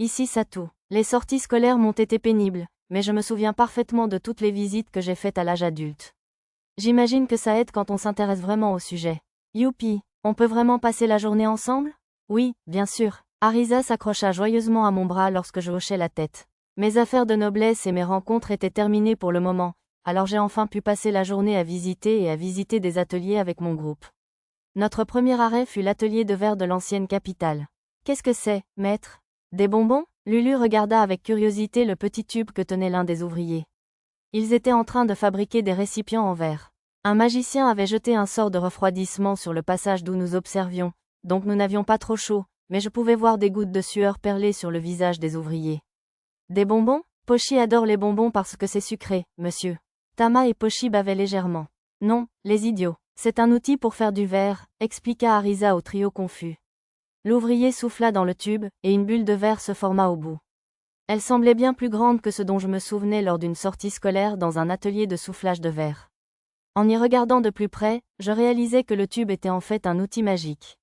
Ici Satou. Les sorties scolaires m'ont été pénibles, mais je me souviens parfaitement de toutes les visites que j'ai faites à l'âge adulte. J'imagine que ça aide quand on s'intéresse vraiment au sujet. Youpi, on peut vraiment passer la journée ensemble? Oui, bien sûr. Arisa s'accrocha joyeusement à mon bras lorsque je hochai la tête. Mes affaires de noblesse et mes rencontres étaient terminées pour le moment, alors j'ai enfin pu passer la journée à visiter des ateliers avec mon groupe. Notre premier arrêt fut l'atelier de verre de l'ancienne capitale. Qu'est-ce que c'est, maître? Des bonbons? Lulu regarda avec curiosité le petit tube que tenait l'un des ouvriers. Ils étaient en train de fabriquer des récipients en verre. Un magicien avait jeté un sort de refroidissement sur le passage d'où nous observions, donc nous n'avions pas trop chaud, mais je pouvais voir des gouttes de sueur perler sur le visage des ouvriers. Des bonbons? Pochi adore les bonbons parce que c'est sucré, monsieur. Tama et Pochi bavaient légèrement. Non, les idiots. C'est un outil pour faire du verre, expliqua Arisa au trio confus. L'ouvrier souffla dans le tube, et une bulle de verre se forma au bout. Elle semblait bien plus grande que ce dont je me souvenais lors d'une sortie scolaire dans un atelier de soufflage de verre. En y regardant de plus près, je réalisais que le tube était en fait un outil magique.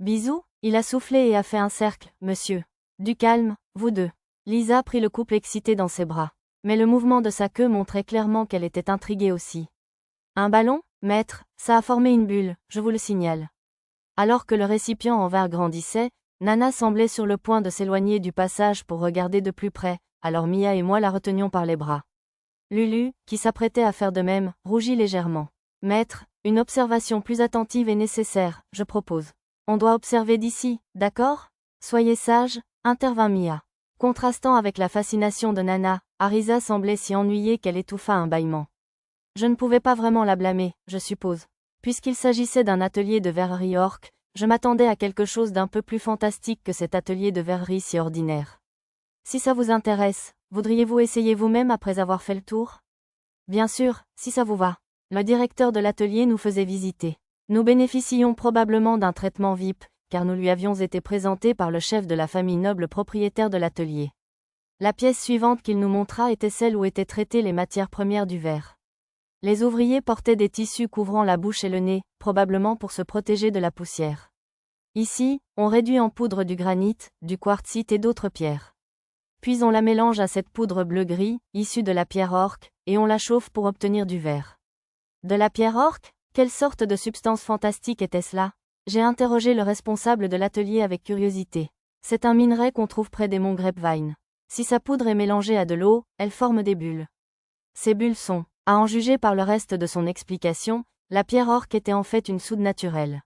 Bisous, il a soufflé et a fait un cercle, monsieur. Du calme, vous deux. Lisa prit le couple excité dans ses bras. Mais le mouvement de sa queue montrait clairement qu'elle était intriguée aussi. Un ballon, maître, ça a formé une bulle, je vous le signale. Alors que le récipient en verre grandissait, Nana semblait sur le point de s'éloigner du passage pour regarder de plus près, alors Mia et moi la retenions par les bras. Lulu, qui s'apprêtait à faire de même, rougit légèrement. Maître, une observation plus attentive est nécessaire, je propose. On doit observer d'ici, d'accord? Soyez sage, intervint Mia. Contrastant avec la fascination de Nana, Arisa semblait si ennuyée qu'elle étouffa un bâillement. Je ne pouvais pas vraiment la blâmer, je suppose. Puisqu'il s'agissait d'un atelier de verrerie orque, je m'attendais à quelque chose d'un peu plus fantastique que cet atelier de verrerie si ordinaire. Si ça vous intéresse, voudriez-vous essayer vous-même après avoir fait le tour? Bien sûr, si ça vous va. Le directeur de l'atelier nous faisait visiter. Nous bénéficions probablement d'un traitement VIP, car nous lui avions été présentés par le chef de la famille noble propriétaire de l'atelier. La pièce suivante qu'il nous montra était celle où étaient traitées les matières premières du verre. Les ouvriers portaient des tissus couvrant la bouche et le nez, probablement pour se protéger de la poussière. Ici, on réduit en poudre du granit, du quartzite et d'autres pierres. Puis on la mélange à cette poudre bleu-gris, issue de la pierre orque, et on la chauffe pour obtenir du verre. De la pierre orque? Quelle sorte de substance fantastique était-ce là? J'ai interrogé le responsable de l'atelier avec curiosité. C'est un minerai qu'on trouve près des monts Grapevine. Si sa poudre est mélangée à de l'eau, elle forme des bulles. Ces bulles sont, à en juger par le reste de son explication, la pierre orque était en fait une soude naturelle.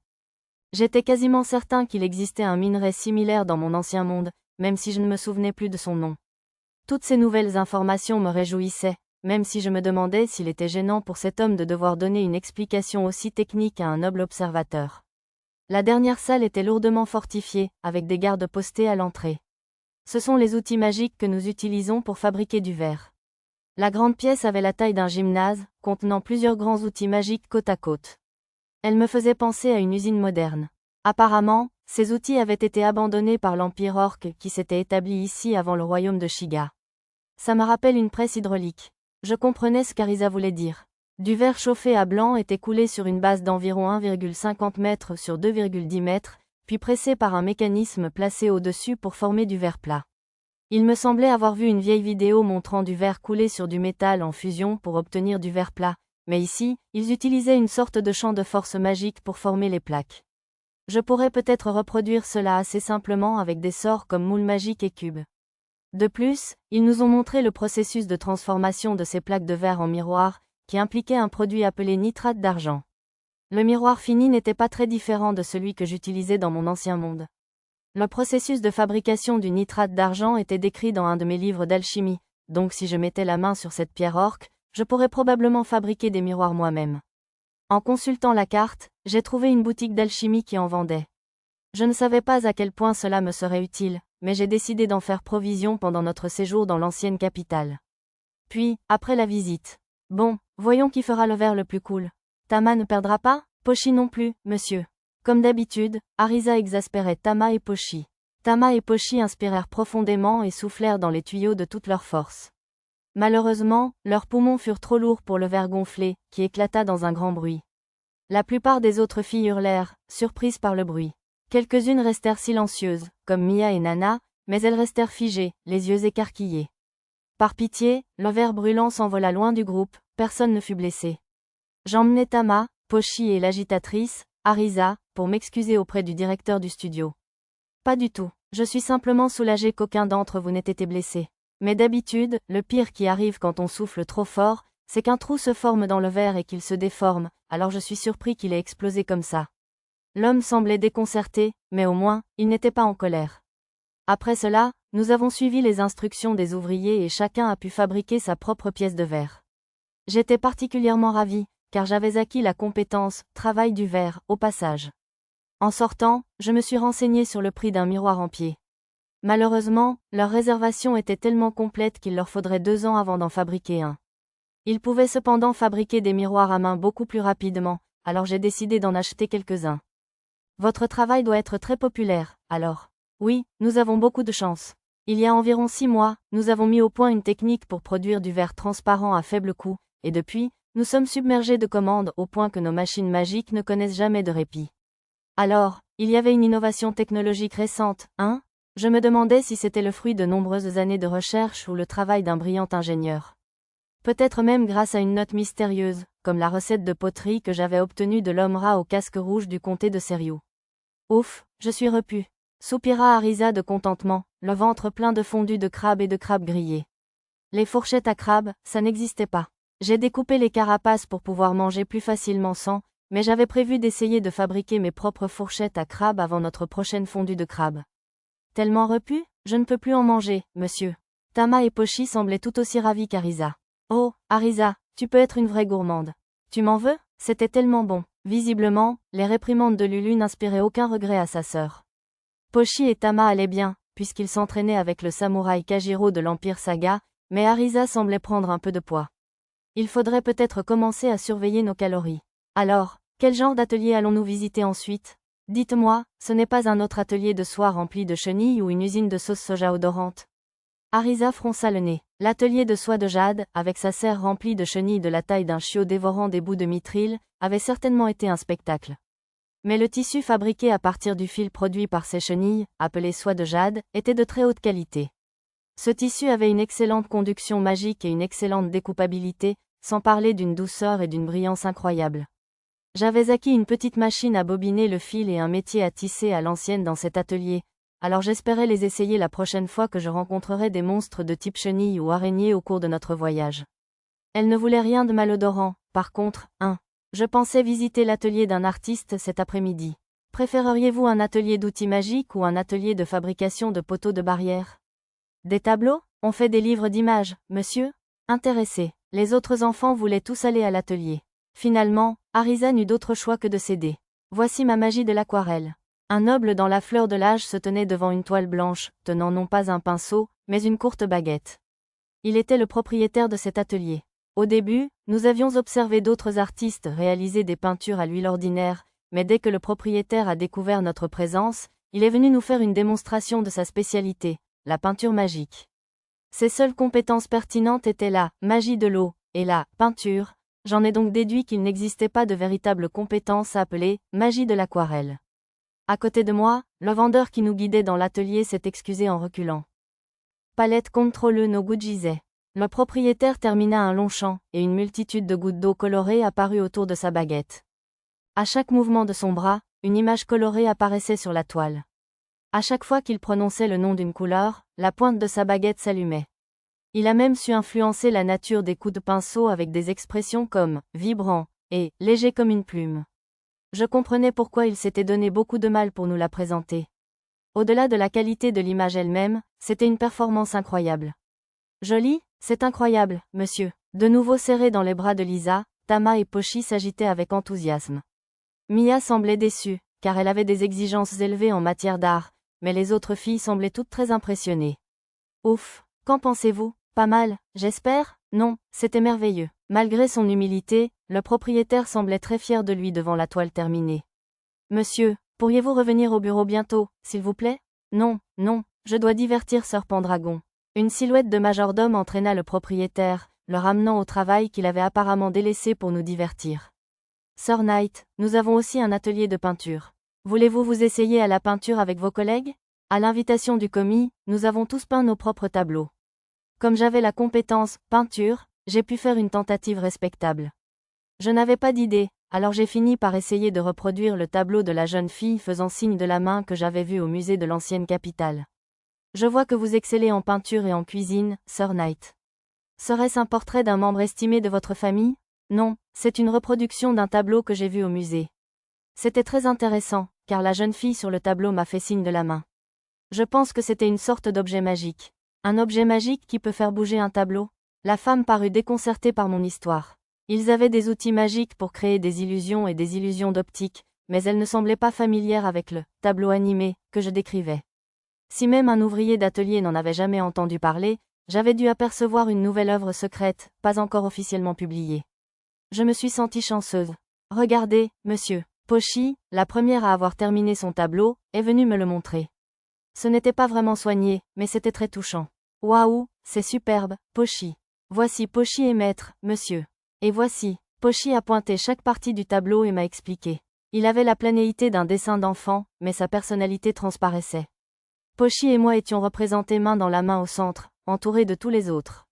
J'étais quasiment certain qu'il existait un minerai similaire dans mon ancien monde, même si je ne me souvenais plus de son nom. Toutes ces nouvelles informations me réjouissaient, même si je me demandais s'il était gênant pour cet homme de devoir donner une explication aussi technique à un noble observateur. La dernière salle était lourdement fortifiée, avec des gardes postés à l'entrée. Ce sont les outils magiques que nous utilisons pour fabriquer du verre. La grande pièce avait la taille d'un gymnase, contenant plusieurs grands outils magiques côte à côte. Elle me faisait penser à une usine moderne. Apparemment, ces outils avaient été abandonnés par l'Empire orque qui s'était établi ici avant le royaume de Shiga. Ça me rappelle une presse hydraulique. Je comprenais ce qu'Arisa voulait dire. Du verre chauffé à blanc était coulé sur une base d'environ 1,50 m sur 2,10 m, puis pressé par un mécanisme placé au-dessus pour former du verre plat. Il me semblait avoir vu une vieille vidéo montrant du verre coulé sur du métal en fusion pour obtenir du verre plat, mais ici, ils utilisaient une sorte de champ de force magique pour former les plaques. Je pourrais peut-être reproduire cela assez simplement avec des sorts comme moule magique et cube. De plus, ils nous ont montré le processus de transformation de ces plaques de verre en miroir, qui impliquait un produit appelé nitrate d'argent. Le miroir fini n'était pas très différent de celui que j'utilisais dans mon ancien monde. Le processus de fabrication du nitrate d'argent était décrit dans un de mes livres d'alchimie, donc si je mettais la main sur cette pierre orque, je pourrais probablement fabriquer des miroirs moi-même. En consultant la carte, j'ai trouvé une boutique d'alchimie qui en vendait. Je ne savais pas à quel point cela me serait utile, mais j'ai décidé d'en faire provision pendant notre séjour dans l'ancienne capitale. Puis, après la visite. Bon, voyons qui fera le verre le plus cool. Tama ne perdra pas? Pochi non plus, monsieur. Comme d'habitude, Arisa exaspérait Tama et Pochi. Tama et Pochi inspirèrent profondément et soufflèrent dans les tuyaux de toute leur force. Malheureusement, leurs poumons furent trop lourds pour le verre gonflé, qui éclata dans un grand bruit. La plupart des autres filles hurlèrent, surprises par le bruit. Quelques-unes restèrent silencieuses, comme Mia et Nana, mais elles restèrent figées, les yeux écarquillés. Par pitié, le verre brûlant s'envola loin du groupe, personne ne fut blessé. J'emmenai Tama, Pochi et l'agitatrice, Arisa, pour m'excuser auprès du directeur du studio. Pas du tout, je suis simplement soulagée qu'aucun d'entre vous n'ait été blessé. Mais d'habitude, le pire qui arrive quand on souffle trop fort, c'est qu'un trou se forme dans le verre et qu'il se déforme, alors je suis surpris qu'il ait explosé comme ça. L'homme semblait déconcerté, mais au moins, il n'était pas en colère. Après cela, nous avons suivi les instructions des ouvriers et chacun a pu fabriquer sa propre pièce de verre. J'étais particulièrement ravie, car j'avais acquis la compétence « travail du verre » au passage. En sortant, je me suis renseignée sur le prix d'un miroir en pied. Malheureusement, leur réservation était tellement complète qu'il leur faudrait 2 ans avant d'en fabriquer un. Ils pouvaient cependant fabriquer des miroirs à main beaucoup plus rapidement, alors j'ai décidé d'en acheter quelques-uns. Votre travail doit être très populaire, alors. Oui, nous avons beaucoup de chance. Il y a environ 6 mois, nous avons mis au point une technique pour produire du verre transparent à faible coût, et depuis, nous sommes submergés de commandes au point que nos machines magiques ne connaissent jamais de répit. Alors, il y avait une innovation technologique récente, hein? Je me demandais si c'était le fruit de nombreuses années de recherche ou le travail d'un brillant ingénieur. Peut-être même grâce à une note mystérieuse, comme la recette de poterie que j'avais obtenue de l'homme rat au casque rouge du comté de Seriou. Ouf, je suis repu. Soupira Arisa de contentement, le ventre plein de fondu de crabe et de crabes grillés. Les fourchettes à crabe, ça n'existait pas. J'ai découpé les carapaces pour pouvoir manger plus facilement sans, mais j'avais prévu d'essayer de fabriquer mes propres fourchettes à crabe avant notre prochaine fondue de crabe. Tellement repu, je ne peux plus en manger, monsieur. Tama et Pochi semblaient tout aussi ravis qu'Arisa. Oh, Arisa, tu peux être une vraie gourmande. Tu m'en veux? C'était tellement bon. Visiblement, les réprimandes de Lulu n'inspiraient aucun regret à sa sœur. Pochi et Tama allaient bien, puisqu'ils s'entraînaient avec le samouraï Kajiro de l'Empire Saga, mais Arisa semblait prendre un peu de poids. Il faudrait peut-être commencer à surveiller nos calories. Alors, quel genre d'atelier allons-nous visiter ensuite? Dites-moi, ce n'est pas un autre atelier de soie rempli de chenilles ou une usine de sauce soja odorante? Arisa fronça le nez. L'atelier de soie de jade, avec sa serre remplie de chenilles de la taille d'un chiot dévorant des bouts de mithril, avait certainement été un spectacle. Mais le tissu fabriqué à partir du fil produit par ces chenilles, appelé soie de jade, était de très haute qualité. Ce tissu avait une excellente conduction magique et une excellente découpabilité, sans parler d'une douceur et d'une brillance incroyables. J'avais acquis une petite machine à bobiner le fil et un métier à tisser à l'ancienne dans cet atelier, alors j'espérais les essayer la prochaine fois que je rencontrerais des monstres de type chenille ou araignée au cours de notre voyage. Elle ne voulait rien de malodorant, par contre, je pensais visiter l'atelier d'un artiste cet après-midi. Préféreriez-vous un atelier d'outils magiques ou un atelier de fabrication de poteaux de barrière? Des tableaux? On fait des livres d'images, monsieur? Intéressé. Les autres enfants voulaient tous aller à l'atelier. Finalement, Arisa n'eut d'autre choix que de céder. Voici ma magie de l'aquarelle. Un noble dans la fleur de l'âge se tenait devant une toile blanche, tenant non pas un pinceau, mais une courte baguette. Il était le propriétaire de cet atelier. Au début, nous avions observé d'autres artistes réaliser des peintures à l'huile ordinaire, mais dès que le propriétaire a découvert notre présence, il est venu nous faire une démonstration de sa spécialité, la peinture magique. Ses seules compétences pertinentes étaient la magie de l'eau et la peinture. J'en ai donc déduit qu'il n'existait pas de véritable compétence appelée magie de l'aquarelle. À côté de moi, le vendeur qui nous guidait dans l'atelier s'est excusé en reculant. Palette contrôle no gujise. Le propriétaire termina un long chant, et une multitude de gouttes d'eau colorées apparut autour de sa baguette. À chaque mouvement de son bras, une image colorée apparaissait sur la toile. À chaque fois qu'il prononçait le nom d'une couleur, la pointe de sa baguette s'allumait. Il a même su influencer la nature des coups de pinceau avec des expressions comme « vibrant » et « léger comme une plume ». Je comprenais pourquoi il s'était donné beaucoup de mal pour nous la présenter. Au-delà de la qualité de l'image elle-même, c'était une performance incroyable. Jolie? C'est incroyable, monsieur. De nouveau serrés dans les bras de Lisa, Tama et Pochi s'agitaient avec enthousiasme. Mia semblait déçue, car elle avait des exigences élevées en matière d'art, mais les autres filles semblaient toutes très impressionnées. Ouf, qu'en pensez-vous? Pas mal, j'espère? Non, c'était merveilleux. Malgré son humilité, le propriétaire semblait très fier de lui devant la toile terminée. Monsieur, pourriez-vous revenir au bureau bientôt, s'il vous plaît? Non, je dois divertir Sir Pendragon. Une silhouette de majordome entraîna le propriétaire, le ramenant au travail qu'il avait apparemment délaissé pour nous divertir. Sir Knight, nous avons aussi un atelier de peinture. Voulez-vous vous essayer à la peinture avec vos collègues? À l'invitation du commis, nous avons tous peint nos propres tableaux. Comme j'avais la compétence peinture, j'ai pu faire une tentative respectable. Je n'avais pas d'idée, alors j'ai fini par essayer de reproduire le tableau de la jeune fille faisant signe de la main que j'avais vu au musée de l'ancienne capitale. Je vois que vous excellez en peinture et en cuisine, Sir Knight. Serait-ce un portrait d'un membre estimé de votre famille? Non, c'est une reproduction d'un tableau que j'ai vu au musée. C'était très intéressant, car la jeune fille sur le tableau m'a fait signe de la main. Je pense que c'était une sorte d'objet magique. Un objet magique qui peut faire bouger un tableau? La femme parut déconcertée par mon histoire. Ils avaient des outils magiques pour créer des illusions et des illusions d'optique, mais elle ne semblait pas familière avec le tableau animé que je décrivais. Si même un ouvrier d'atelier n'en avait jamais entendu parler, j'avais dû apercevoir une nouvelle œuvre secrète, pas encore officiellement publiée. Je me suis sentie chanceuse. Regardez, monsieur. Pochi, la première à avoir terminé son tableau, est venue me le montrer. Ce n'était pas vraiment soigné, mais c'était très touchant. Waouh, c'est superbe, Pochi. Voici Pochi et maître, monsieur. Et voici, Pochi a pointé chaque partie du tableau et m'a expliqué. Il avait la planéité d'un dessin d'enfant, mais sa personnalité transparaissait. Pochi et moi étions représentés main dans la main au centre, entourés de tous les autres.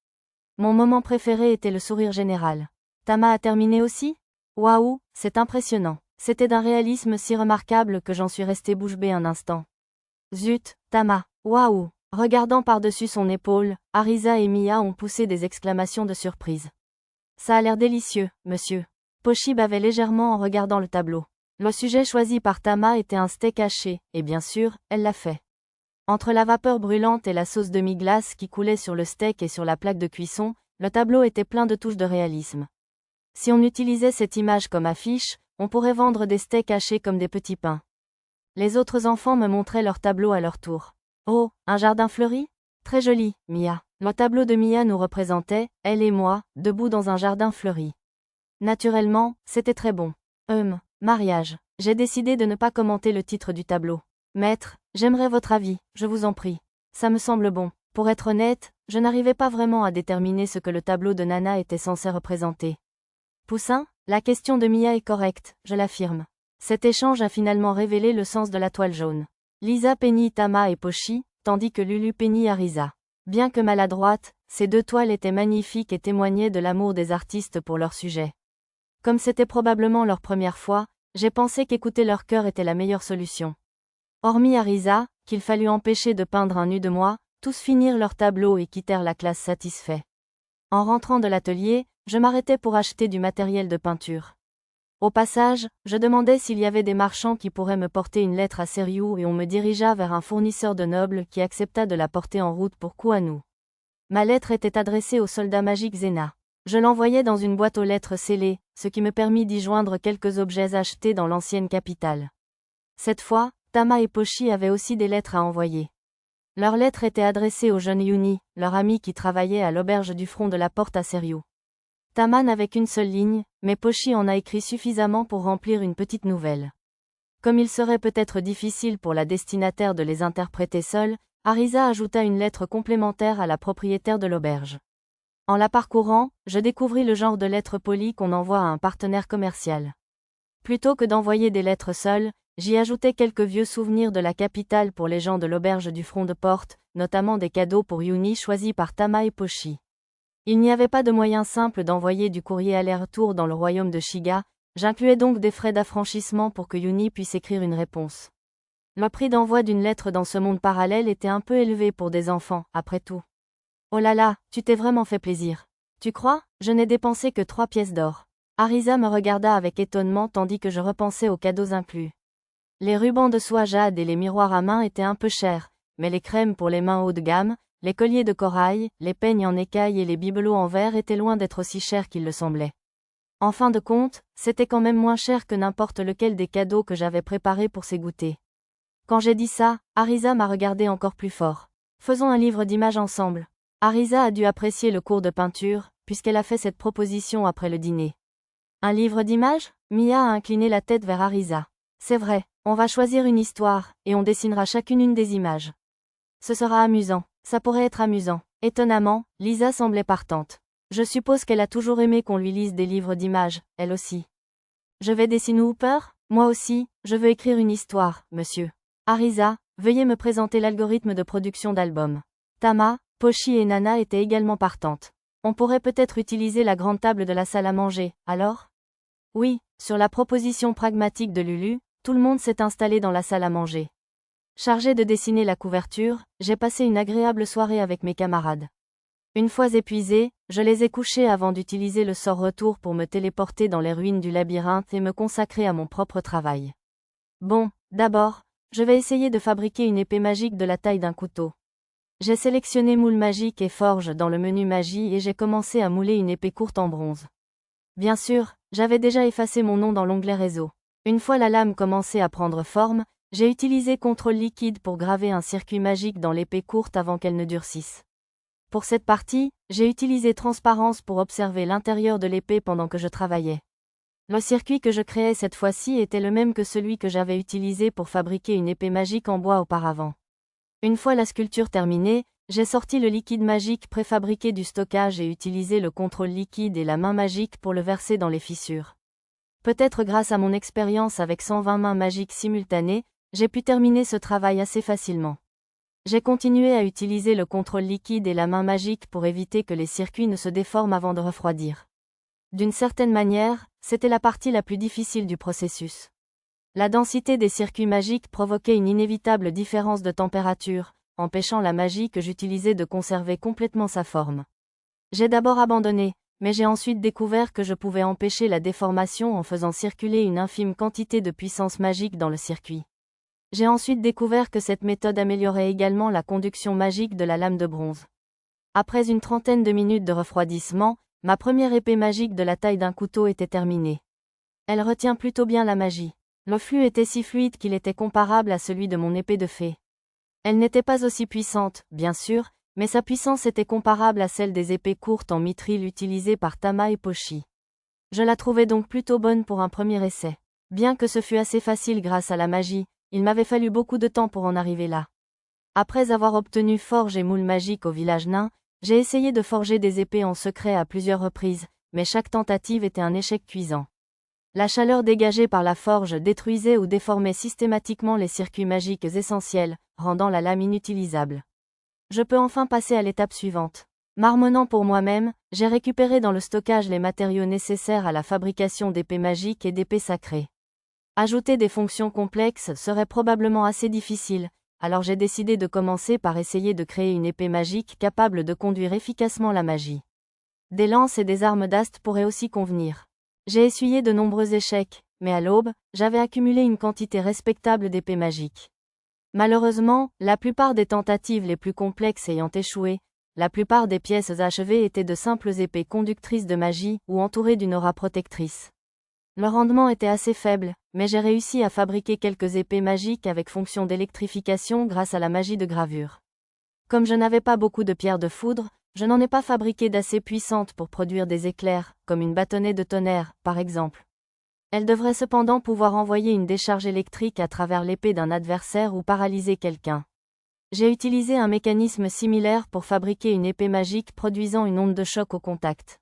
Mon moment préféré était le sourire général. Tama a terminé aussi? Waouh, c'est impressionnant. C'était d'un réalisme si remarquable que j'en suis resté bouche bée un instant. Zut, Tama, waouh. Regardant par-dessus son épaule, Arisa et Mia ont poussé des exclamations de surprise. Ça a l'air délicieux, monsieur. Pochi bavait légèrement en regardant le tableau. Le sujet choisi par Tama était un steak haché, et bien sûr, elle l'a fait. Entre la vapeur brûlante et la sauce demi-glace qui coulait sur le steak et sur la plaque de cuisson, le tableau était plein de touches de réalisme. Si on utilisait cette image comme affiche, on pourrait vendre des steaks hachés comme des petits pains. Les autres enfants me montraient leur tableau à leur tour. Oh, un jardin fleuri? Très joli, Mia. Le tableau de Mia nous représentait, elle et moi, debout dans un jardin fleuri. Naturellement, c'était très bon. Mariage. J'ai décidé de ne pas commenter le titre du tableau. Maître, j'aimerais votre avis, je vous en prie. Ça me semble bon. Pour être honnête, je n'arrivais pas vraiment à déterminer ce que le tableau de Nana était censé représenter. Poussin, la question de Mia est correcte, je l'affirme. Cet échange a finalement révélé le sens de la toile jaune. Lisa peignit Tama et Pochi, tandis que Lulu peignit Arisa. Bien que maladroite, ces deux toiles étaient magnifiques et témoignaient de l'amour des artistes pour leur sujet. Comme c'était probablement leur première fois, j'ai pensé qu'écouter leur cœur était la meilleure solution. Hormis Arisa, qu'il fallut empêcher de peindre un nu de moi, tous finirent leur tableau et quittèrent la classe satisfaits. En rentrant de l'atelier, je m'arrêtais pour acheter du matériel de peinture. Au passage, je demandais s'il y avait des marchands qui pourraient me porter une lettre à Seriou et on me dirigea vers un fournisseur de nobles qui accepta de la porter en route pour Kuanu. Ma lettre était adressée au soldat magique Zena. Je l'envoyais dans une boîte aux lettres scellée, ce qui me permit d'y joindre quelques objets achetés dans l'ancienne capitale. Cette fois, Tama et Pochi avaient aussi des lettres à envoyer. Leurs lettres étaient adressées au jeune Yuni, leur ami qui travaillait à l'auberge du front de la porte à Seriou. Tama n'avait qu'une seule ligne, mais Pochi en a écrit suffisamment pour remplir une petite nouvelle. Comme il serait peut-être difficile pour la destinataire de les interpréter seule, Arisa ajouta une lettre complémentaire à la propriétaire de l'auberge. En la parcourant, je découvris le genre de lettre polie qu'on envoie à un partenaire commercial. Plutôt que d'envoyer des lettres seules, j'y ajoutais quelques vieux souvenirs de la capitale pour les gens de l'auberge du front de porte, notamment des cadeaux pour Yuni choisis par Tama et Pochi. Il n'y avait pas de moyen simple d'envoyer du courrier aller-retour dans le royaume de Shiga, j'incluais donc des frais d'affranchissement pour que Yuni puisse écrire une réponse. Le prix d'envoi d'une lettre dans ce monde parallèle était un peu élevé pour des enfants, après tout. Oh là là, tu t'es vraiment fait plaisir. Tu crois? Je n'ai dépensé que 3 pièces d'or. Arisa me regarda avec étonnement tandis que je repensais aux cadeaux inclus. Les rubans de soie jade et les miroirs à main étaient un peu chers, mais les crèmes pour les mains haut de gamme, les colliers de corail, les peignes en écaille et les bibelots en verre étaient loin d'être aussi chers qu'il le semblait. En fin de compte, c'était quand même moins cher que n'importe lequel des cadeaux que j'avais préparés pour ces goûters. Quand j'ai dit ça, Arisa m'a regardé encore plus fort. Faisons un livre d'images ensemble. Arisa a dû apprécier le cours de peinture, puisqu'elle a fait cette proposition après le dîner. Un livre d'images? Mia a incliné la tête vers Arisa. C'est vrai, on va choisir une histoire, et on dessinera chacune une des images. Ce sera amusant. Ça pourrait être amusant. Étonnamment, Lisa semblait partante. Je suppose qu'elle a toujours aimé qu'on lui lise des livres d'images, elle aussi. Je vais dessiner Hooper? Moi aussi, je veux écrire une histoire, monsieur. Arisa, veuillez me présenter l'algorithme de production d'albums. Tama, Pochi et Nana étaient également partantes. On pourrait peut-être utiliser la grande table de la salle à manger, alors? Oui, sur la proposition pragmatique de Lulu, tout le monde s'est installé dans la salle à manger. Chargé de dessiner la couverture, j'ai passé une agréable soirée avec mes camarades. Une fois épuisé, je les ai couchés avant d'utiliser le sort retour pour me téléporter dans les ruines du labyrinthe et me consacrer à mon propre travail. Bon, d'abord, je vais essayer de fabriquer une épée magique de la taille d'un couteau. J'ai sélectionné moule magique et forge dans le menu magie et j'ai commencé à mouler une épée courte en bronze. Bien sûr, j'avais déjà effacé mon nom dans l'onglet réseau. Une fois la lame commençait à prendre forme, j'ai utilisé contrôle liquide pour graver un circuit magique dans l'épée courte avant qu'elle ne durcisse. Pour cette partie, j'ai utilisé transparence pour observer l'intérieur de l'épée pendant que je travaillais. Le circuit que je créais cette fois-ci était le même que celui que j'avais utilisé pour fabriquer une épée magique en bois auparavant. Une fois la sculpture terminée, j'ai sorti le liquide magique préfabriqué du stockage et utilisé le contrôle liquide et la main magique pour le verser dans les fissures. Peut-être grâce à mon expérience avec 120 mains magiques simultanées, j'ai pu terminer ce travail assez facilement. J'ai continué à utiliser le contrôle liquide et la main magique pour éviter que les circuits ne se déforment avant de refroidir. D'une certaine manière, c'était la partie la plus difficile du processus. La densité des circuits magiques provoquait une inévitable différence de température, empêchant la magie que j'utilisais de conserver complètement sa forme. J'ai d'abord abandonné, mais j'ai ensuite découvert que je pouvais empêcher la déformation en faisant circuler une infime quantité de puissance magique dans le circuit. J'ai ensuite découvert que cette méthode améliorait également la conduction magique de la lame de bronze. Après une trentaine de minutes de refroidissement, ma première épée magique de la taille d'un couteau était terminée. Elle retient plutôt bien la magie. Le flux était si fluide qu'il était comparable à celui de mon épée de fée. Elle n'était pas aussi puissante, bien sûr, mais sa puissance était comparable à celle des épées courtes en mithril utilisées par Tama et Pochi. Je la trouvais donc plutôt bonne pour un premier essai. Bien que ce fût assez facile grâce à la magie, il m'avait fallu beaucoup de temps pour en arriver là. Après avoir obtenu forge et moule magique au village nain, j'ai essayé de forger des épées en secret à plusieurs reprises, mais chaque tentative était un échec cuisant. La chaleur dégagée par la forge détruisait ou déformait systématiquement les circuits magiques essentiels, rendant la lame inutilisable. Je peux enfin passer à l'étape suivante. Marmonnant pour moi-même, j'ai récupéré dans le stockage les matériaux nécessaires à la fabrication d'épées magiques et d'épées sacrées. Ajouter des fonctions complexes serait probablement assez difficile, alors j'ai décidé de commencer par essayer de créer une épée magique capable de conduire efficacement la magie. Des lances et des armes d'ast pourraient aussi convenir. J'ai essuyé de nombreux échecs, mais à l'aube, j'avais accumulé une quantité respectable d'épées magiques. Malheureusement, la plupart des tentatives les plus complexes ayant échoué, la plupart des pièces achevées étaient de simples épées conductrices de magie ou entourées d'une aura protectrice. Le rendement était assez faible, mais j'ai réussi à fabriquer quelques épées magiques avec fonction d'électrification grâce à la magie de gravure. Comme je n'avais pas beaucoup de pierres de foudre, je n'en ai pas fabriqué d'assez puissantes pour produire des éclairs, comme une bâtonnette de tonnerre, par exemple. Elle devrait cependant pouvoir envoyer une décharge électrique à travers l'épée d'un adversaire ou paralyser quelqu'un. J'ai utilisé un mécanisme similaire pour fabriquer une épée magique produisant une onde de choc au contact.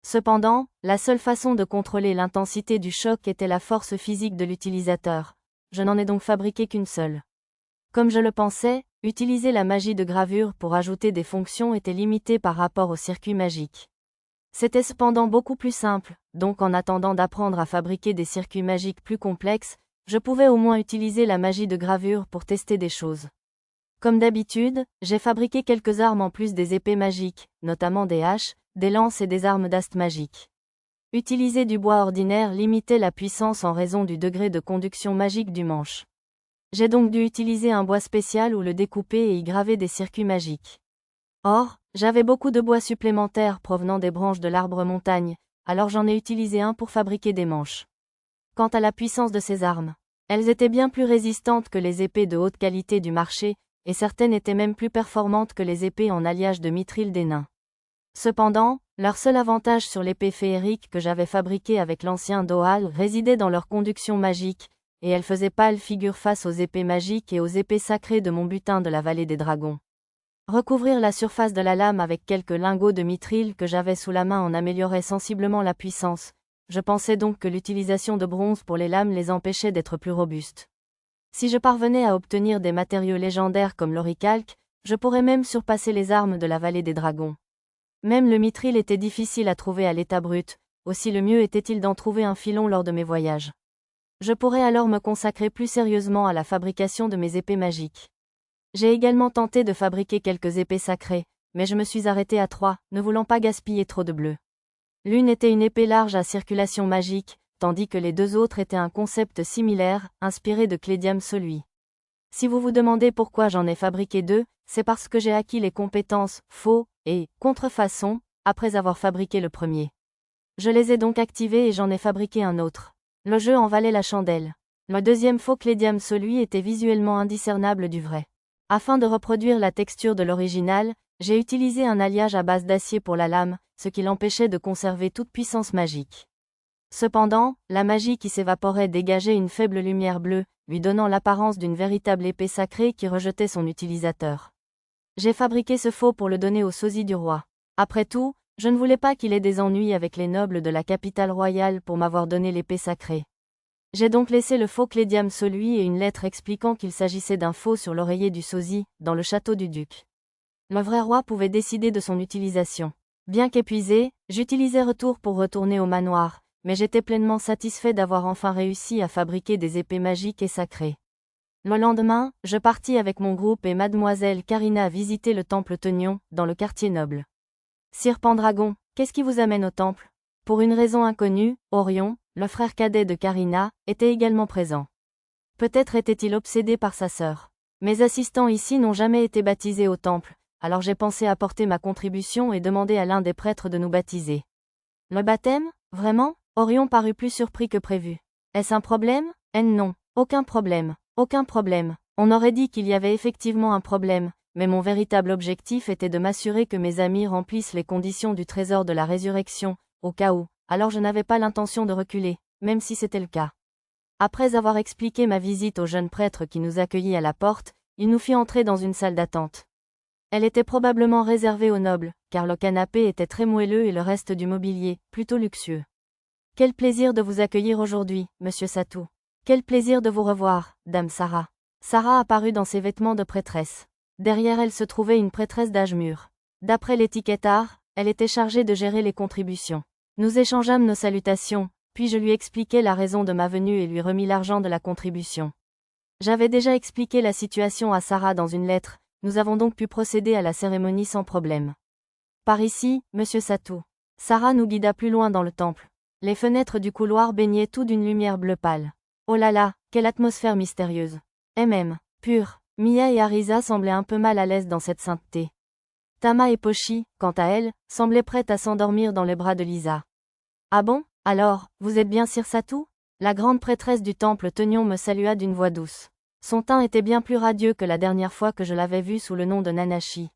Cependant, la seule façon de contrôler l'intensité du choc était la force physique de l'utilisateur. Je n'en ai donc fabriqué qu'une seule. Comme je le pensais, utiliser la magie de gravure pour ajouter des fonctions était limité par rapport au circuit magique. C'était cependant beaucoup plus simple, donc en attendant d'apprendre à fabriquer des circuits magiques plus complexes, je pouvais au moins utiliser la magie de gravure pour tester des choses. Comme d'habitude, j'ai fabriqué quelques armes en plus des épées magiques, notamment des haches, des lances et des armes d'ast magiques. Utiliser du bois ordinaire limitait la puissance en raison du degré de conduction magique du manche. J'ai donc dû utiliser un bois spécial ou le découper et y graver des circuits magiques. Or, j'avais beaucoup de bois supplémentaires provenant des branches de l'arbre montagne, alors j'en ai utilisé un pour fabriquer des manches. Quant à la puissance de ces armes, elles étaient bien plus résistantes que les épées de haute qualité du marché, et certaines étaient même plus performantes que les épées en alliage de mithril des nains. Cependant, leur seul avantage sur l'épée féerique que j'avais fabriquée avec l'ancien Doal résidait dans leur conduction magique, et elle faisait pâle figure face aux épées magiques et aux épées sacrées de mon butin de la vallée des dragons. Recouvrir la surface de la lame avec quelques lingots de mithril que j'avais sous la main en améliorait sensiblement la puissance. Je pensais donc que l'utilisation de bronze pour les lames les empêchait d'être plus robustes. Si je parvenais à obtenir des matériaux légendaires comme l'oricalque, je pourrais même surpasser les armes de la vallée des dragons. Même le mithril était difficile à trouver à l'état brut, aussi le mieux était-il d'en trouver un filon lors de mes voyages. Je pourrais alors me consacrer plus sérieusement à la fabrication de mes épées magiques. J'ai également tenté de fabriquer quelques épées sacrées, mais je me suis arrêté à 3, ne voulant pas gaspiller trop de bleu. L'une était une épée large à circulation magique, tandis que les 2 autres étaient un concept similaire, inspiré de Clédiam Solui. Si vous vous demandez pourquoi j'en ai fabriqué 2, c'est parce que j'ai acquis les compétences faux et contrefaçon après avoir fabriqué le premier. Je les ai donc activés et j'en ai fabriqué un autre. Le jeu en valait la chandelle. Le deuxième faux Clédiam Solui était visuellement indiscernable du vrai. Afin de reproduire la texture de l'original, j'ai utilisé un alliage à base d'acier pour la lame, ce qui l'empêchait de conserver toute puissance magique. Cependant, la magie qui s'évaporait dégageait une faible lumière bleue, lui donnant l'apparence d'une véritable épée sacrée qui rejetait son utilisateur. J'ai fabriqué ce faux pour le donner au sosie du roi. Après tout, je ne voulais pas qu'il ait des ennuis avec les nobles de la capitale royale pour m'avoir donné l'épée sacrée. J'ai donc laissé le faux Clédiam Solui et une lettre expliquant qu'il s'agissait d'un faux sur l'oreiller du sosie, dans le château du duc. Le vrai roi pouvait décider de son utilisation. Bien qu'épuisé, j'utilisais Retour pour retourner au manoir, mais j'étais pleinement satisfait d'avoir enfin réussi à fabriquer des épées magiques et sacrées. Le lendemain, je partis avec mon groupe et mademoiselle Karina visiter le temple Teunion, dans le quartier noble. Sire Pendragon, qu'est-ce qui vous amène au temple? Pour une raison inconnue, Orion, le frère cadet de Karina, était également présent. Peut-être était-il obsédé par sa sœur. Mes assistants ici n'ont jamais été baptisés au temple, alors j'ai pensé apporter ma contribution et demander à l'un des prêtres de nous baptiser. Le baptême? Vraiment? Orion parut plus surpris que prévu. Est-ce un problème? Non, aucun problème, aucun problème. On aurait dit qu'il y avait effectivement un problème, mais mon véritable objectif était de m'assurer que mes amis remplissent les conditions du trésor de la résurrection, au cas où, alors je n'avais pas l'intention de reculer, même si c'était le cas. Après avoir expliqué ma visite au jeune prêtre qui nous accueillit à la porte, il nous fit entrer dans une salle d'attente. Elle était probablement réservée aux nobles, car le canapé était très moelleux et le reste du mobilier, plutôt luxueux. Quel plaisir de vous accueillir aujourd'hui, monsieur Satou. Quel plaisir de vous revoir, dame Sarah. Sarah apparut dans ses vêtements de prêtresse. Derrière elle se trouvait une prêtresse d'âge mûr. D'après l'étiquette art, elle était chargée de gérer les contributions. Nous échangeâmes nos salutations, puis je lui expliquai la raison de ma venue et lui remis l'argent de la contribution. J'avais déjà expliqué la situation à Sarah dans une lettre, nous avons donc pu procéder à la cérémonie sans problème. Par ici, monsieur Satou. Sarah nous guida plus loin dans le temple. Les fenêtres du couloir baignaient tout d'une lumière bleu pâle. Oh là là, quelle atmosphère mystérieuse. Pure. Mia et Arisa semblaient un peu mal à l'aise dans cette sainteté. Tama et Pochi, quant à elles, semblaient prêtes à s'endormir dans les bras de Lisa. Ah bon? Alors, vous êtes bien Sir Satou? La grande prêtresse du temple Teunion me salua d'une voix douce. Son teint était bien plus radieux que la dernière fois que je l'avais vue sous le nom de Nanashi.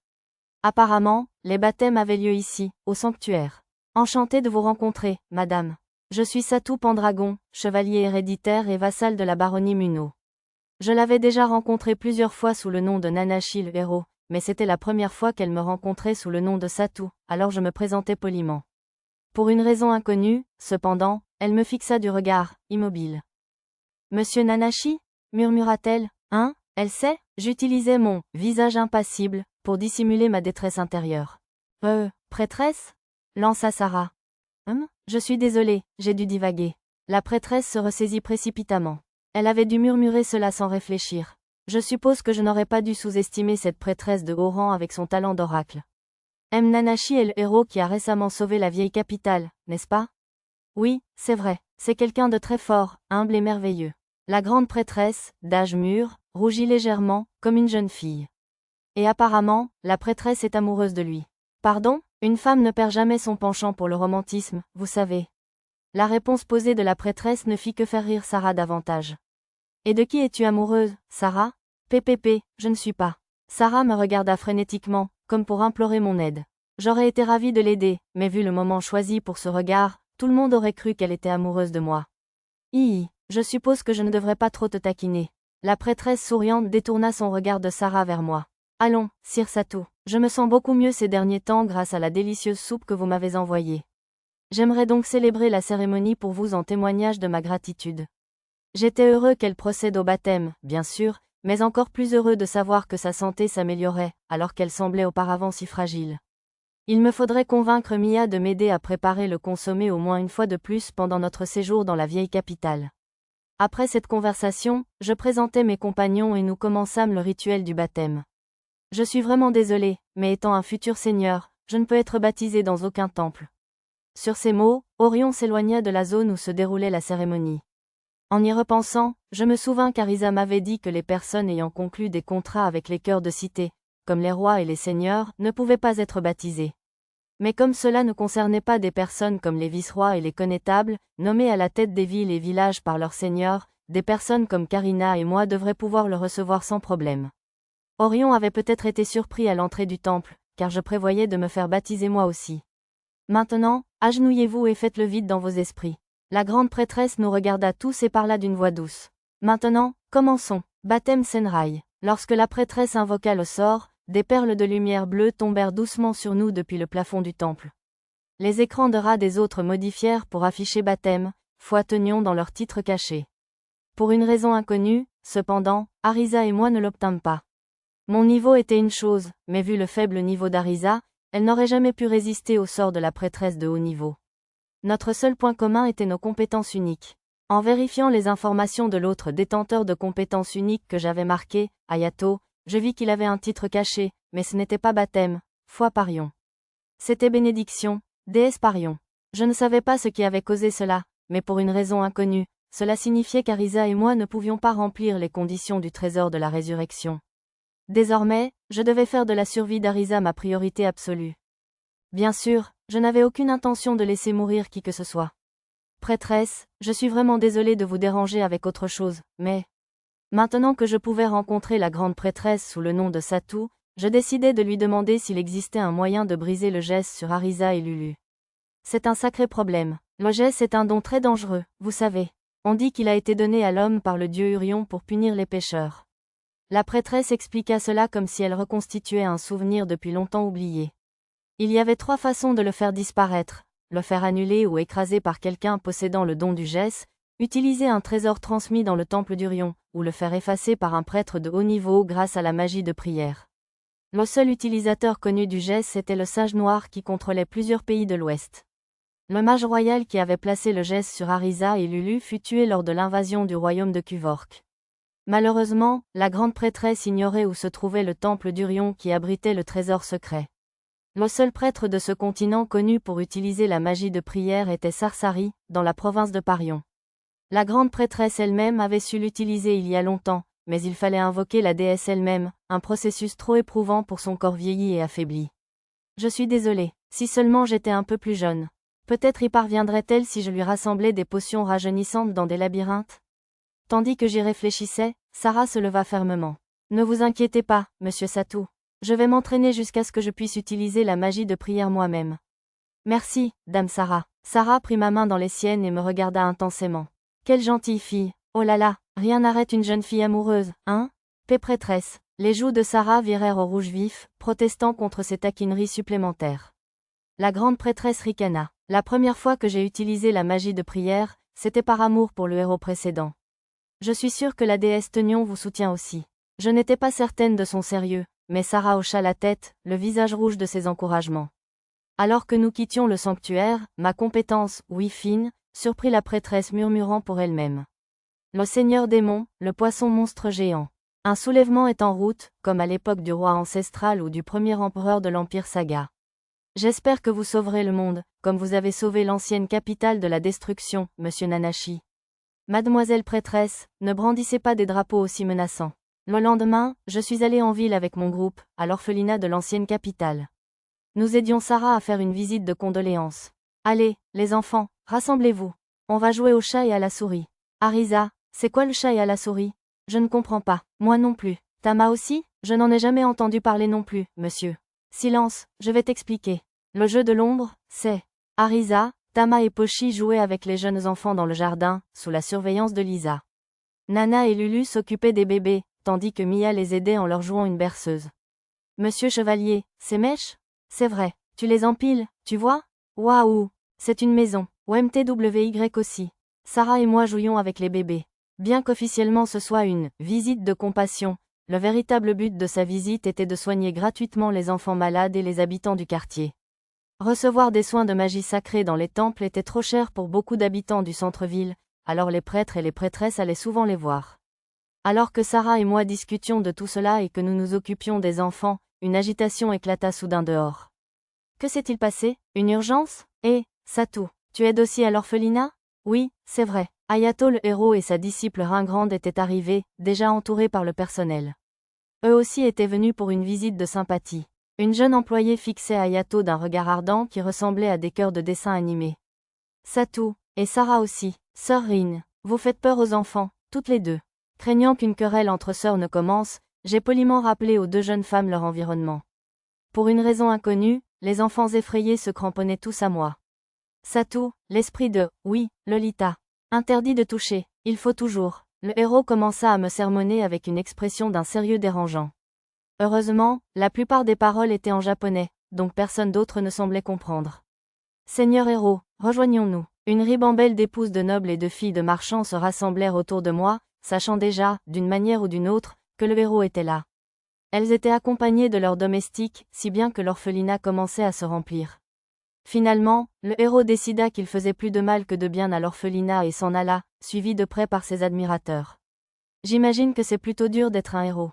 Apparemment, les baptêmes avaient lieu ici, au sanctuaire. Enchanté de vous rencontrer, madame. Je suis Satou Pendragon, chevalier héréditaire et vassal de la baronnie Munno. Je l'avais déjà rencontrée plusieurs fois sous le nom de Nanashi le héros, mais c'était la première fois qu'elle me rencontrait sous le nom de Satou, alors je me présentais poliment. Pour une raison inconnue, cependant, elle me fixa du regard, immobile. Monsieur Nanashi? Murmura-t-elle. Hein? Elle sait? J'utilisais mon visage impassible pour dissimuler ma détresse intérieure. Prêtresse? Lança Sarah. Je suis désolée, j'ai dû divaguer. La prêtresse se ressaisit précipitamment. Elle avait dû murmurer cela sans réfléchir. Je suppose que je n'aurais pas dû sous-estimer cette prêtresse de haut rang avec son talent d'oracle. Nanashi est le héros qui a récemment sauvé la vieille capitale, n'est-ce pas? Oui, c'est vrai, c'est quelqu'un de très fort, humble et merveilleux. La grande prêtresse, d'âge mûr, rougit légèrement, comme une jeune fille. Et apparemment, la prêtresse est amoureuse de lui. Pardon? Une femme ne perd jamais son penchant pour le romantisme, vous savez. La réponse posée de la prêtresse ne fit que faire rire Sarah davantage. Et de qui es-tu amoureuse, Sarah? PPP, je ne suis pas. Sarah me regarda frénétiquement, comme pour implorer mon aide. J'aurais été ravie de l'aider, mais vu le moment choisi pour ce regard, tout le monde aurait cru qu'elle était amoureuse de moi. Je suppose que je ne devrais pas trop te taquiner. La prêtresse souriante détourna son regard de Sarah vers moi. Allons, Sir Satou, je me sens beaucoup mieux ces derniers temps grâce à la délicieuse soupe que vous m'avez envoyée. J'aimerais donc célébrer la cérémonie pour vous en témoignage de ma gratitude. J'étais heureux qu'elle procède au baptême, bien sûr, mais encore plus heureux de savoir que sa santé s'améliorait, alors qu'elle semblait auparavant si fragile. Il me faudrait convaincre Mia de m'aider à préparer le consommé au moins une fois de plus pendant notre séjour dans la vieille capitale. Après cette conversation, je présentai mes compagnons et nous commençâmes le rituel du baptême. Je suis vraiment désolé, mais étant un futur seigneur, je ne peux être baptisé dans aucun temple. Sur ces mots, Orion s'éloigna de la zone où se déroulait la cérémonie. En y repensant, je me souvins qu'Arisa m'avait dit que les personnes ayant conclu des contrats avec les cœurs de cité, comme les rois et les seigneurs, ne pouvaient pas être baptisés. Mais comme cela ne concernait pas des personnes comme les vice-rois et les connétables, nommés à la tête des villes et villages par leurs seigneurs, des personnes comme Karina et moi devraient pouvoir le recevoir sans problème. Orion avait peut-être été surpris à l'entrée du temple, car je prévoyais de me faire baptiser moi aussi. Maintenant, agenouillez-vous et faites le vide dans vos esprits. La grande prêtresse nous regarda tous et parla d'une voix douce. Maintenant, commençons. Baptême Senrai. Lorsque la prêtresse invoqua le sort, des perles de lumière bleue tombèrent doucement sur nous depuis le plafond du temple. Les écrans de rat des autres modifièrent pour afficher baptême, foi tenions dans leur titre caché. Pour une raison inconnue, cependant, Arisa et moi ne l'obtînmes pas. Mon niveau était une chose, mais vu le faible niveau d'Arisa, elle n'aurait jamais pu résister au sort de la prêtresse de haut niveau. Notre seul point commun était nos compétences uniques. En vérifiant les informations de l'autre détenteur de compétences uniques que j'avais marqué, Ayato, je vis qu'il avait un titre caché, mais ce n'était pas baptême, foi parion. C'était bénédiction, déesse parion. Je ne savais pas ce qui avait causé cela, mais pour une raison inconnue, cela signifiait qu'Arisa et moi ne pouvions pas remplir les conditions du trésor de la résurrection. Désormais, je devais faire de la survie d'Arisa ma priorité absolue. Bien sûr, je n'avais aucune intention de laisser mourir qui que ce soit. Prêtresse, je suis vraiment désolée de vous déranger avec autre chose, mais... Maintenant que je pouvais rencontrer la grande prêtresse sous le nom de Satou, je décidai de lui demander s'il existait un moyen de briser le geste sur Arisa et Lulu. C'est un sacré problème. Le geste est un don très dangereux, vous savez. On dit qu'il a été donné à l'homme par le dieu Urion pour punir les pécheurs. La prêtresse expliqua cela comme si elle reconstituait un souvenir depuis longtemps oublié. Il y avait 3 façons de le faire disparaître, le faire annuler ou écraser par quelqu'un possédant le don du geste, utiliser un trésor transmis dans le temple d'Urion, ou le faire effacer par un prêtre de haut niveau grâce à la magie de prière. Le seul utilisateur connu du geste était le sage noir qui contrôlait plusieurs pays de l'Ouest. Le mage royal qui avait placé le geste sur Arisa et Lulu fut tué lors de l'invasion du royaume de Kuvork. Malheureusement, la grande prêtresse ignorait où se trouvait le temple d'Urion qui abritait le trésor secret. Le seul prêtre de ce continent connu pour utiliser la magie de prière était Sarsari, dans la province de Parion. La grande prêtresse elle-même avait su l'utiliser il y a longtemps, mais il fallait invoquer la déesse elle-même, un processus trop éprouvant pour son corps vieilli et affaibli. Je suis désolée, si seulement j'étais un peu plus jeune. Peut-être y parviendrait-elle si je lui rassemblais des potions rajeunissantes dans des labyrinthes? Tandis que j'y réfléchissais, Sarah se leva fermement. Ne vous inquiétez pas, monsieur Satou. Je vais m'entraîner jusqu'à ce que je puisse utiliser la magie de prière moi-même. Merci, dame Sarah. Sarah prit ma main dans les siennes et me regarda intensément. Quelle gentille fille. Oh là là, rien n'arrête une jeune fille amoureuse, hein? Paix prêtresse. Les joues de Sarah virèrent au rouge vif, protestant contre ces taquineries supplémentaires. La grande prêtresse ricana. La première fois que j'ai utilisé la magie de prière, c'était par amour pour le héros précédent. Je suis sûre que la déesse Tenion vous soutient aussi. Je n'étais pas certaine de son sérieux, mais Sarah hocha la tête, le visage rouge de ses encouragements. Alors que nous quittions le sanctuaire, ma compétence, oui fine, surprit la prêtresse murmurant pour elle-même. Le seigneur démon, le poisson monstre géant. Un soulèvement est en route, comme à l'époque du roi ancestral ou du premier empereur de l'Empire Saga. J'espère que vous sauverez le monde, comme vous avez sauvé l'ancienne capitale de la destruction, monsieur Nanashi. Mademoiselle prêtresse, ne brandissez pas des drapeaux aussi menaçants. Le lendemain, je suis allée en ville avec mon groupe, à l'orphelinat de l'ancienne capitale. Nous aidions Sarah à faire une visite de condoléances. Allez, les enfants, rassemblez-vous. On va jouer au chat et à la souris. Arisa, c'est quoi le chat et à la souris? Je ne comprends pas. Moi non plus. Tama aussi? Je n'en ai jamais entendu parler non plus, monsieur. Silence, je vais t'expliquer. Le jeu de l'ombre, c'est... Arisa, Tama et Pochi jouaient avec les jeunes enfants dans le jardin, sous la surveillance de Lisa. Nana et Lulu s'occupaient des bébés, tandis que Mia les aidait en leur jouant une berceuse. Monsieur Chevalier, ces mèches? C'est vrai, tu les empiles, tu vois? Waouh! C'est une maison. OMTWY aussi. Sarah et moi jouions avec les bébés. Bien qu'officiellement ce soit une « visite de compassion », le véritable but de sa visite était de soigner gratuitement les enfants malades et les habitants du quartier. Recevoir des soins de magie sacrée dans les temples était trop cher pour beaucoup d'habitants du centre-ville, alors les prêtres et les prêtresses allaient souvent les voir. Alors que Sarah et moi discutions de tout cela et que nous nous occupions des enfants, une agitation éclata soudain dehors. Que s'est-il passé? Une urgence? Satou, tu aides aussi à l'orphelinat? Oui, c'est vrai. Ayato le héros et sa disciple Ringrande étaient arrivés, déjà entourés par le personnel. Eux aussi étaient venus pour une visite de sympathie. Une jeune employée fixait Ayato d'un regard ardent qui ressemblait à des cœurs de dessin animé. Satou, et Sarah aussi, sœur Rin, vous faites peur aux enfants, toutes les deux. Craignant qu'une querelle entre sœurs ne commence, j'ai poliment rappelé aux deux jeunes femmes leur environnement. Pour une raison inconnue, les enfants effrayés se cramponnaient tous à moi. Satou, l'esprit de « oui, Lolita. Interdit de toucher, il faut toujours ». Le héros commença à me sermonner avec une expression d'un sérieux dérangeant. Heureusement, la plupart des paroles étaient en japonais, donc personne d'autre ne semblait comprendre. Seigneur héros, rejoignons-nous. Une ribambelle d'épouses de nobles et de filles de marchands se rassemblèrent autour de moi, sachant déjà, d'une manière ou d'une autre, que le héros était là. Elles étaient accompagnées de leurs domestiques, si bien que l'orphelinat commençait à se remplir. Finalement, le héros décida qu'il faisait plus de mal que de bien à l'orphelinat et s'en alla, suivi de près par ses admirateurs. J'imagine que c'est plutôt dur d'être un héros.